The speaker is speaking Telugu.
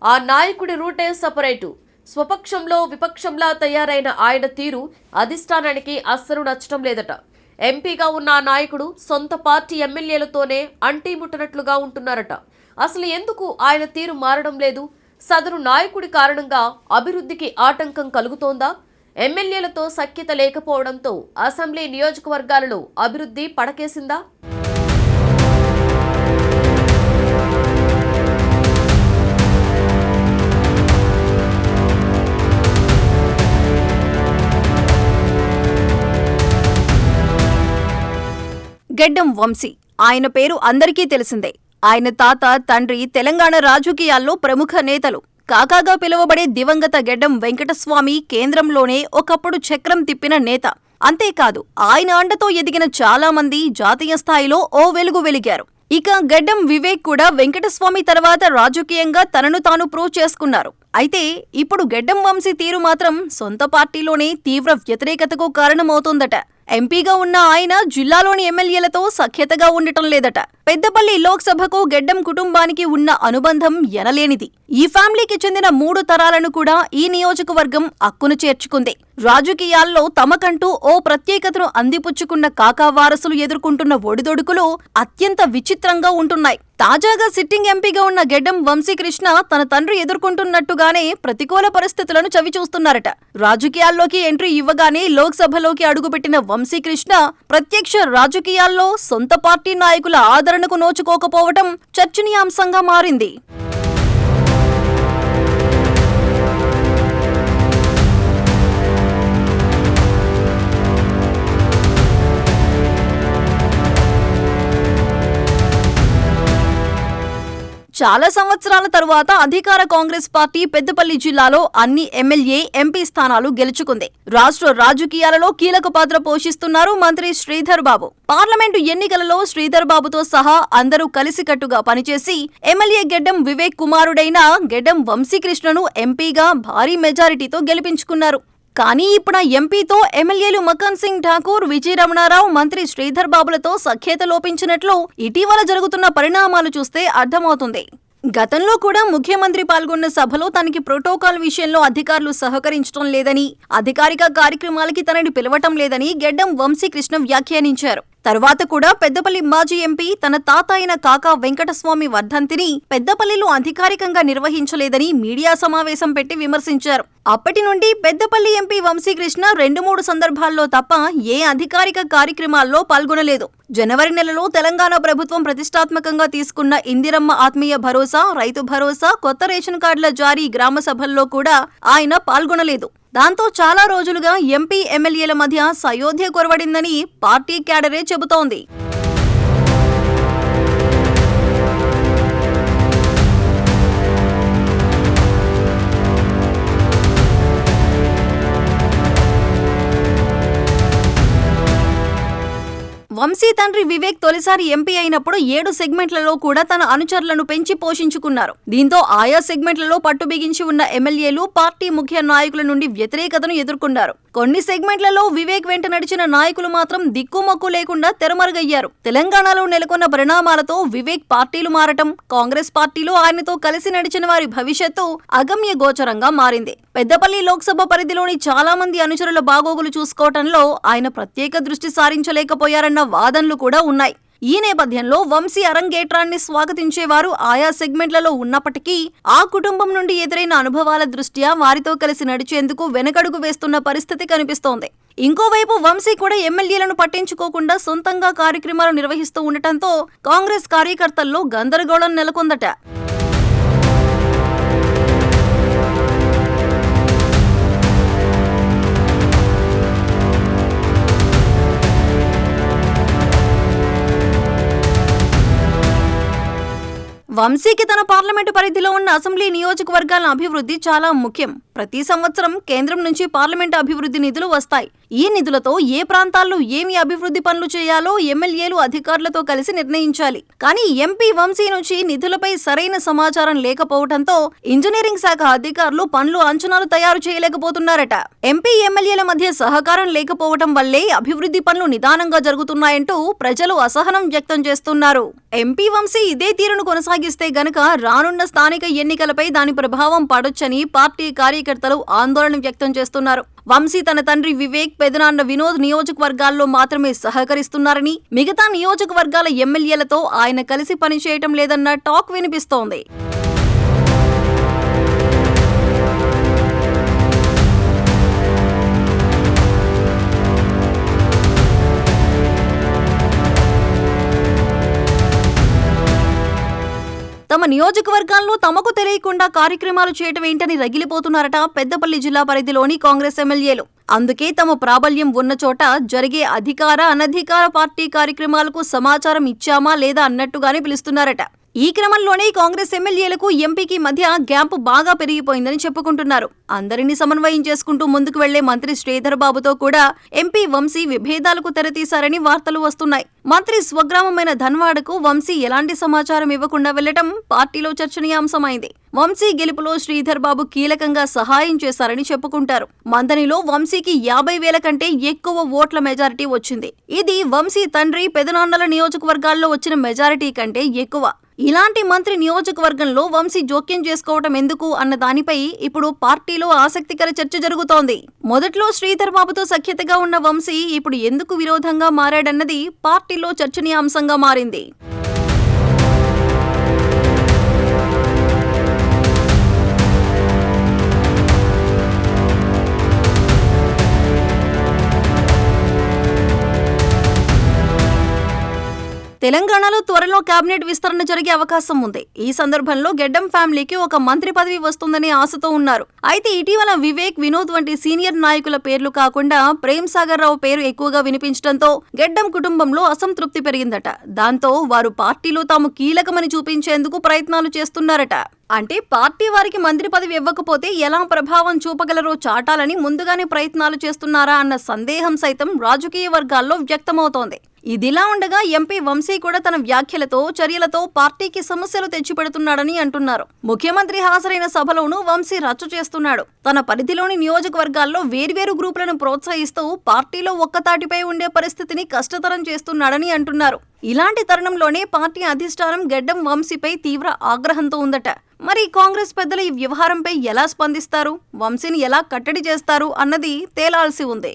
ఆ నాయకుడి రూటే సపరేటు. స్వపక్షంలో విపక్షంలా తయారైన ఆయన తీరు అధిష్టానానికి అస్సలు నచ్చటం లేదట. ఎంపీగా ఉన్న ఆ నాయకుడు సొంత పార్టీ ఎమ్మెల్యేలతోనే అంటీముట్టనట్లుగా ఉంటున్నారట. అసలు ఎందుకు ఆయన తీరు మారడం లేదు? సదరు నాయకుడి కారణంగా అభివృద్ధికి ఆటంకం కలుగుతోందా? ఎమ్మెల్యేలతో సఖ్యత లేకపోవడంతో అసెంబ్లీ నియోజకవర్గాలలో అభివృద్ధి పడకేసిందా? గెడ్డం వంశీ. ఆయన పేరు అందరికీ తెలిసిందే. ఆయన తాత, తండ్రి తెలంగాణ రాజకీయాల్లో ప్రముఖ నేతలు. కాకాగా పిలువబడే దివంగత గెడ్డం వెంకటస్వామి కేంద్రంలోనే ఒకప్పుడు చక్రం తిప్పిన నేత. అంతేకాదు, ఆయన అండతో ఎదిగిన చాలా మంది జాతీయ స్థాయిలో ఓ వెలుగు వెలిగారు. ఇక గెడ్డం వివేక్ కూడా వెంకటస్వామి తర్వాత రాజకీయంగా తనను తాను ప్రూవ్ చేసుకున్నారు. అయితే ఇప్పుడు గెడ్డం వంశీ తీరు మాత్రం సొంత పార్టీలోనే తీవ్ర వ్యతిరేకతకు కారణమవుతోందట. ఎంపీగా ఉన్న ఆయన జిల్లాలోని ఎమ్మెల్యేలతో సఖ్యతగా ఉండటం లేదట. పెద్దపల్లి లోక్సభకు గెడ్డం కుటుంబానికి ఉన్న అనుబంధం ఎనలేనిది. ఈ ఫ్యామిలీకి చెందిన 3 తరాలను కూడా ఈ నియోజకవర్గం అక్కును చేర్చుకుంది. రాజకీయాల్లో తమకంటూ ఓ ప్రత్యేకతను అందిపుచ్చుకున్న కాకా వారసులు ఎదుర్కొంటున్న ఒడిదొడుకులు అత్యంత విచిత్రంగా ఉంటున్నాయి. తాజాగా సిట్టింగ్ ఎంపీగా ఉన్న గెడ్డం వంశీకృష్ణ తన తండ్రి ఎదుర్కొంటున్నట్టుగానే ప్రతికూల పరిస్థితులను చవిచూస్తున్నారట. రాజకీయాల్లోకి ఎంట్రీ ఇవ్వగానే లోక్సభలోకి అడుగుపెట్టిన వంశీకృష్ణ ప్రత్యక్ష రాజకీయాల్లో సొంత పార్టీ నాయకుల ఆదరణకు నోచుకోకపోవటం చర్చనీయాంశంగా మారింది. చాలా సంవత్సరాల తరువాత అధికార కాంగ్రెస్ పార్టీ పెద్దపల్లి జిల్లాలో అన్ని ఎమ్మెల్యే, ఎంపీ స్థానాలు గెలుచుకుంది. రాష్ట్ర రాజకీయాలలో కీలక పాత్ర పోషిస్తున్నారు మంత్రి శ్రీధర్ బాబు. పార్లమెంటు ఎన్నికలలో శ్రీధర్ బాబుతో సహా అందరూ కలిసికట్టుగా పనిచేసి ఎమ్మెల్యే గెడ్డం వివేక్ కుమారుడైన గెడ్డం వంశీకృష్ణను ఎంపీగా భారీ మెజారిటీతో గెలిపించుకున్నారు. కానీ ఇప్పుడు ఎంపీతో ఎమ్మెల్యేలు మక్కన్ సింగ్ ఠాకూర్, విజయ రమణారావు, మంత్రి శ్రీధర్ బాబులతో సఖ్యత లోపించినట్లు ఇటీవల జరుగుతున్న పరిణామాలు చూస్తే అర్థమవుతుంది. గతంలో కూడా ముఖ్యమంత్రి పాల్గొన్న సభలో తనకి ప్రోటోకాల్ విషయంలో అధికారులు సహకరించడం లేదని, అధికారిక కార్యక్రమాలకి తనని పిలవటం లేదని గెడ్డం వంశీకృష్ణ వ్యాఖ్యానించారు. తరువాత కూడా పెద్దపల్లి మాజీ ఎంపీ తన తాత అయిన కాకా వెంకటస్వామి వర్ధంతిని పెద్దపల్లిలో అధికారికంగా నిర్వహించలేదని మీడియా సమావేశం పెట్టి విమర్శించారు. అప్పటి నుండి పెద్దపల్లి ఎంపీ వంశీకృష్ణ 2-3 సందర్భాల్లో తప్ప ఏ అధికారిక కార్యక్రమాల్లో పాల్గొనలేదు. జనవరి నెలలో తెలంగాణ ప్రభుత్వం ప్రతిష్టాత్మకంగా తీసుకున్న ఇందిరమ్మ ఆత్మీయ భరోసా, రైతు భరోసా, కొత్త రేషన్ కార్డుల జారీ గ్రామ సభల్లో కూడా ఆయన పాల్గొనలేదు. దాంతో చాలా రోజులుగా ఎంపీ, ఎమ్మెల్యేల మధ్య సయోధ్య కొరవడిందని పార్టీ క్యాడరే చెబుతోంది. వంశీ తండ్రి వివేక్ తొలిసారి ఎంపీ అయినప్పుడు 7 సెగ్మెంట్లలో కూడా తన అనుచరులను పెంచి పోషించుకున్నారు. దీంతో ఆయా సెగ్మెంట్లలో పట్టుబిగించి ఉన్న ఎమ్మెల్యేలు పార్టీ ముఖ్య నాయకుల నుండి వ్యతిరేకతను ఎదుర్కొన్నారు. కొన్ని సెగ్మెంట్లలో వివేక్ వెంట నడిచిన నాయకులు మాత్రం దిక్కుమొక్కు లేకుండా తెరమరుగయ్యారు. తెలంగాణలో నెలకొన్న పరిణామాలతో వివేక్ పార్టీలు మారటం, కాంగ్రెస్ పార్టీలో ఆయనతో కలిసి నడిచిన వారి భవిష్యత్తు అగమ్య గోచరంగా మారింది. పెద్దపల్లి లోక్సభ పరిధిలోని చాలా మంది అనుచరుల బాగోగులు చూసుకోవటంలో ఆయన ప్రత్యేక దృష్టి సారించలేకపోయారన్న వాదనలు కూడా ఉన్నాయి. ఈ నేపథ్యంలో వంశీ అరంగేట్రాన్ని స్వాగతించేవారు ఆయా సెగ్మెంట్లలో ఉన్నప్పటికీ ఆ కుటుంబం నుండి ఎదురైన అనుభవాల దృష్ట్యా వారితో కలిసి నడిచేందుకు వెనకడుగు వేస్తున్న పరిస్థితి కనిపిస్తోంది. ఇంకోవైపు వంశీ కూడా ఎమ్మెల్యేలను పట్టించుకోకుండా సొంతంగా కార్యక్రమాలు నిర్వహిస్తూ ఉండటంతో కాంగ్రెస్ కార్యకర్తల్లో గందరగోళం నెలకొందట. వంశీకి తన పార్లమెంటు పరిధిలో ఉన్న అసెంబ్లీ నియోజకవర్గాల అభివృద్ధి చాలా ముఖ్యం. ప్రతి సంవత్సరం కేంద్రం నుంచి పార్లమెంటు అభివృద్ధి నిధులు వస్తాయి. ఈ నిధులతో ఏ ప్రాంతాల్లో ఏమి అభివృద్ధి పనులు చేయాలో ఎమ్మెల్యేలు అధికారులతో కలిసి నిర్ణయించాలి. కానీ ఎంపీ వంశీ నుంచి నిధులపై సరైన సమాచారం లేకపోవడంతో ఇంజనీరింగ్ శాఖ అధికారులు పనులు అంచనాలు తయారు చేయలేకపోతున్నారట. ఎంపీ ఎమ్మెల్యేల మధ్య సహకారం లేకపోవడం వల్లే అభివృద్ధి పనులు నిదానంగా జరుగుతున్నాయంటూ ప్రజలు అసహనం వ్యక్తం చేస్తున్నారు. ఎంపీ వంశీ ఇదే తీరును కొనసాగిస్తే గనక రానున్న స్థానిక ఎన్నికలపై దాని ప్రభావం పడొచ్చని పార్టీ కార్యకర్తలు ఆందోళన వ్యక్తం చేస్తున్నారు. వంశీ తన తండ్రి వివేక్, పెదనాన్న వినోద్ నియోజకవర్గాల్లో మాత్రమే సహకరిస్తున్నారని, మిగతా నియోజకవర్గాల ఎమ్మెల్యేలతో ఆయన కలిసి పనిచేయటం లేదన్న టాక్ వినిపిస్తోంది. తమ నియోజకవర్గాల్లో తమకు తెలియకుండా కార్యక్రమాలు చేయటం ఏంటని రగిలిపోతున్నారట పెద్దపల్లి జిల్లా పరిధిలోని కాంగ్రెస్ ఎమ్మెల్యేలు. అందుకే తమ ప్రాబల్యం ఉన్న చోట జరిగే అధికార అనధికార పార్టీ కార్యక్రమాలకు సమాచారం ఇచ్చామా లేదా అన్నట్టుగానే పిలుస్తున్నారట. ఈ క్రమంలోనే కాంగ్రెస్ ఎమ్మెల్యేలకు ఎంపీకి మధ్య గ్యాప్ బాగా పెరిగిపోయిందని చెప్పుకుంటున్నారు. అందరినీ సమన్వయం చేసుకుంటూ ముందుకు వెళ్లే మంత్రి శ్రీధర్ బాబుతో కూడా ఎంపీ వంశీ విభేదాలకు తెరతీశారని వార్తలు వస్తున్నాయి. మంత్రి స్వగ్రామమైన ధన్వాడకు వంశీ ఎలాంటి సమాచారం ఇవ్వకుండా వెళ్లటం పార్టీలో చర్చనీయాంశమైంది. వంశీ గెలుపులో శ్రీధర్ బాబు కీలకంగా సహాయం చేశారని చెప్పుకుంటారు. మందనిలో వంశీకి 50,000 కంటే ఎక్కువ ఓట్ల మెజారిటీ వచ్చింది. ఇది వంశీ తండ్రి, పెదనాన్నల నియోజకవర్గాల్లో వచ్చిన మెజారిటీ కంటే ఎక్కువ. ఇలాంటి మంత్రి నియోజకవర్గంలో వంశీ జోక్యం చేసుకోవటం ఎందుకు అన్న దానిపై ఇప్పుడు పార్టీలో ఆసక్తికర చర్చ జరుగుతోంది. మొదట్లో శ్రీధర్ బాబుతో సఖ్యతగా ఉన్న వంశీ ఇప్పుడు ఎందుకు విరోధంగా మారాడన్నది పార్టీలో చర్చనీయాంశంగా మారింది. తెలంగాణలో త్వరలో కేబినెట్ విస్తరణ జరిగే అవకాశం ఉంది. ఈ సందర్భంలో గెడ్డం ఫ్యామిలీకి ఒక మంత్రి పదవి వస్తుందనే ఆశతో ఉన్నారు. అయితే ఇటీవల వివేక్, వినోద్ వంటి సీనియర్ నాయకుల పేర్లు కాకుండా ప్రేమ్ సాగర్ రావు పేరు ఎక్కువగా వినిపించడంతో గెడ్డం కుటుంబంలో అసంతృప్తి పెరిగిందట. దాంతో వారు పార్టీలో తాము కీలకమని చూపించేందుకు ప్రయత్నాలు చేస్తున్నారట. అంటే పార్టీ వారికి మంత్రి పదవి ఇవ్వకపోతే ఎలా ప్రభావం చూపగలరో చాటాలని ముందుగానే ప్రయత్నాలు చేస్తున్నారా అన్న సందేహం సైతం రాజకీయ వర్గాల్లో వ్యక్తమవుతోంది. ఇదిలా ఉండగా ఎంపీ వంశీ కూడా తన వ్యాఖ్యలతో, చర్యలతో పార్టీకి సమస్యలు తెచ్చిపెడుతున్నాడని అంటున్నారు. ముఖ్యమంత్రి హాజరైన సభలోనూ వంశీ రచ్చ చేస్తున్నాడు. తన పరిధిలోని నియోజకవర్గాల్లో వేర్వేరు గ్రూపులను ప్రోత్సహిస్తూ పార్టీలో ఒక్కతాటిపై ఉండే పరిస్థితిని కష్టతరం చేస్తున్నాడని అంటున్నారు. ఇలాంటి తరుణంలోనే పార్టీ అధిష్టానం గెడ్డం వంశీపై తీవ్ర ఆగ్రహంతో ఉందట. మరి కాంగ్రెస్ పెద్దలు ఈ వ్యవహారంపై ఎలా స్పందిస్తారు, వంశీని ఎలా కట్టడి చేస్తారు అన్నది తేలాల్సి ఉంది.